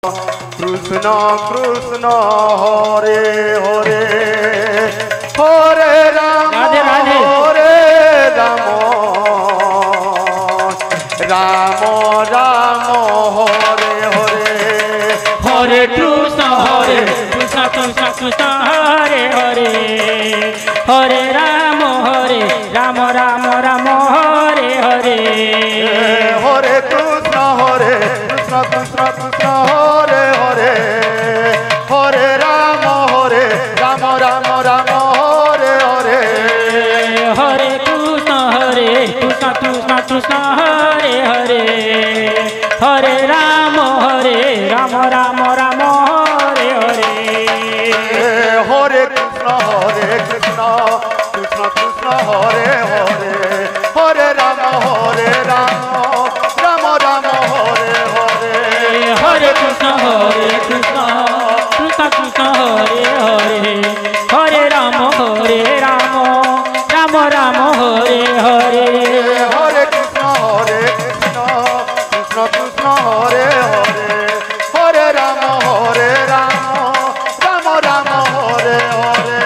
Krishna Krishna Hare Hare Hare Ram Hare Ram Ram Ram Hare Hare Hare Krishna Krishna Krishna Hare Hare Hare Ram Ram Ram Hare Hare Hare Krishna Krishna Krishna Hare Hare Hare Ram Ram Ram Hare Hare Hare Krishna Krishna Krishna Hare Hare Hare Ram Ram Ram Hare Hare Hare Krishna Krishna Krishna Krishna Hare Hare Hare Ram Ram Ram Ram Hare Hare Hare Krishna Krishna Krishna Krishna Hare Hare Hare Ram Ram Ram Ram Hare Hare Hare Krishna Krishna Krishna Krishna Hare Hare Hare Ram Ram Ram Ram Hare Hare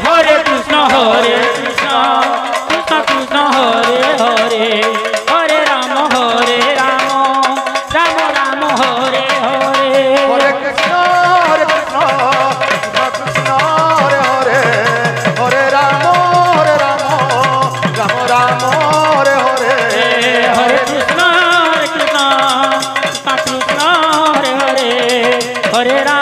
Hare Krishna Krishna Krishna Krishna Hare Hare Hare Ram Ram Ram Ram Hare Hare Hare Krishna Krishna Krishna Hare Hare Hare Ram Ram Ram Ram Hare Hare Hare Krishna Krishna Krishna Krishna Hare Hare Hare Ram